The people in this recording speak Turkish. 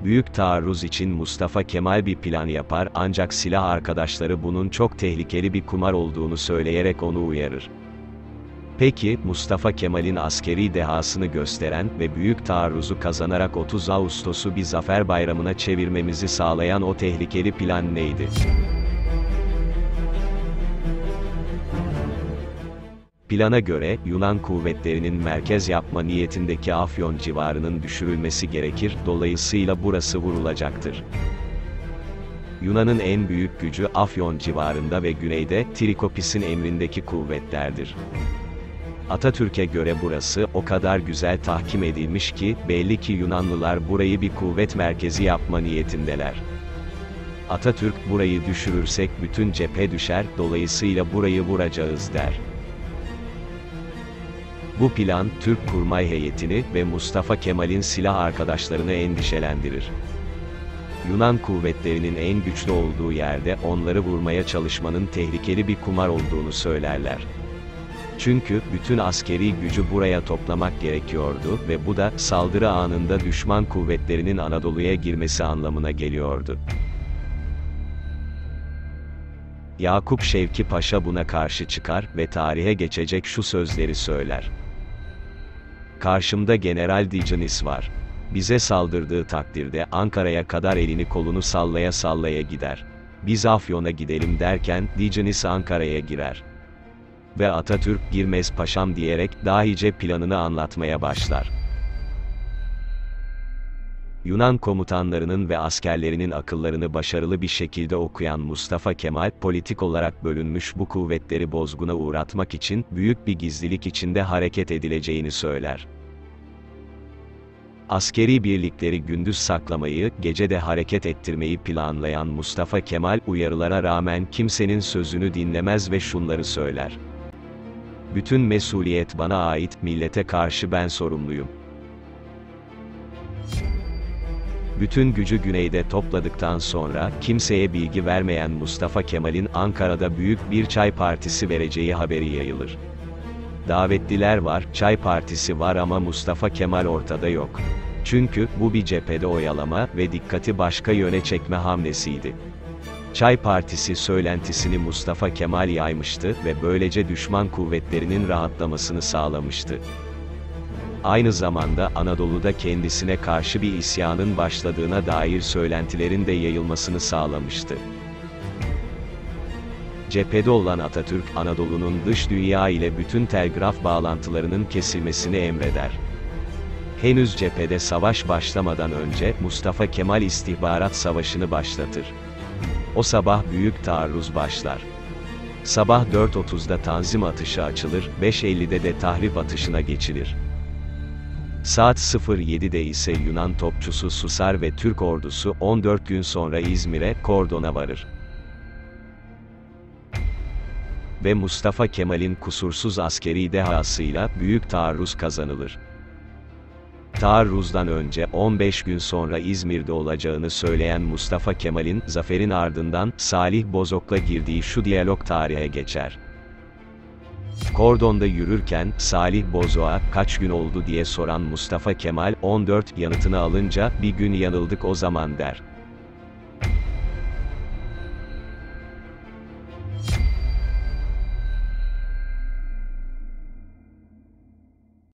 Büyük taarruz için Mustafa Kemal bir plan yapar ancak silah arkadaşları bunun çok tehlikeli bir kumar olduğunu söyleyerek onu uyarır. Peki, Mustafa Kemal'in askeri dehasını gösteren ve büyük taarruzu kazanarak 30 Ağustos'u bir zafer bayramına çevirmemizi sağlayan o tehlikeli plan neydi? Plana göre, Yunan kuvvetlerinin merkez yapma niyetindeki Afyon civarının düşürülmesi gerekir, dolayısıyla burası vurulacaktır. Yunan'ın en büyük gücü Afyon civarında ve güneyde, Trikopis'in emrindeki kuvvetlerdir. Atatürk'e göre burası, o kadar güzel tahkim edilmiş ki, belli ki Yunanlılar burayı bir kuvvet merkezi yapma niyetindeler. Atatürk, burayı düşürürsek bütün cephe düşer, dolayısıyla burayı vuracağız der. Bu plan, Türk kurmay heyetini ve Mustafa Kemal'in silah arkadaşlarını endişelendirir. Yunan kuvvetlerinin en güçlü olduğu yerde onları vurmaya çalışmanın tehlikeli bir kumar olduğunu söylerler. Çünkü, bütün askeri gücü buraya toplamak gerekiyordu ve bu da, saldırı anında düşman kuvvetlerinin Anadolu'ya girmesi anlamına geliyordu. Yakup Şevki Paşa buna karşı çıkar ve tarihe geçecek şu sözleri söyler. Karşımda General Digenis var. Bize saldırdığı takdirde Ankara'ya kadar elini kolunu sallaya sallaya gider. Biz Afyon'a gidelim derken, Digenis Ankara'ya girer. Ve Atatürk, girmez paşam diyerek, dahice planını anlatmaya başlar. Yunan komutanlarının ve askerlerinin akıllarını başarılı bir şekilde okuyan Mustafa Kemal, politik olarak bölünmüş bu kuvvetleri bozguna uğratmak için, büyük bir gizlilik içinde hareket edileceğini söyler. Askeri birlikleri gündüz saklamayı, gece de hareket ettirmeyi planlayan Mustafa Kemal, uyarılara rağmen kimsenin sözünü dinlemez ve şunları söyler. Bütün mesuliyet bana ait, millete karşı ben sorumluyum. Bütün gücü güneyde topladıktan sonra, kimseye bilgi vermeyen Mustafa Kemal'in Ankara'da büyük bir çay partisi vereceği haberi yayılır. Davetliler var, çay partisi var ama Mustafa Kemal ortada yok. Çünkü, bu bir cephede oyalama ve dikkati başka yöne çekme hamlesiydi. Çay partisi söylentisini Mustafa Kemal yaymıştı ve böylece düşman kuvvetlerinin rahatlamasını sağlamıştı. Aynı zamanda Anadolu'da kendisine karşı bir isyanın başladığına dair söylentilerin de yayılmasını sağlamıştı. Cephede olan Atatürk, Anadolu'nun dış dünya ile bütün telgraf bağlantılarının kesilmesini emreder. Henüz cephede savaş başlamadan önce, Mustafa Kemal istihbarat savaşını başlatır. O sabah büyük taarruz başlar. Sabah 4.30'da tanzim atışı açılır, 5.50'de de tahrip atışına geçilir. Saat 07'de ise Yunan topçusu susar ve Türk ordusu, 14 gün sonra İzmir'e, Kordon'a varır. Ve Mustafa Kemal'in kusursuz askeri dehasıyla, büyük taarruz kazanılır. Taarruzdan önce, 15 gün sonra İzmir'de olacağını söyleyen Mustafa Kemal'in, zaferin ardından, Salih Bozok'la girdiği şu diyalog tarihe geçer. Kordon'da yürürken, Salih Bozok'a, kaç gün oldu diye soran Mustafa Kemal, 14, yanıtını alınca, bir gün yanıldık o zaman der.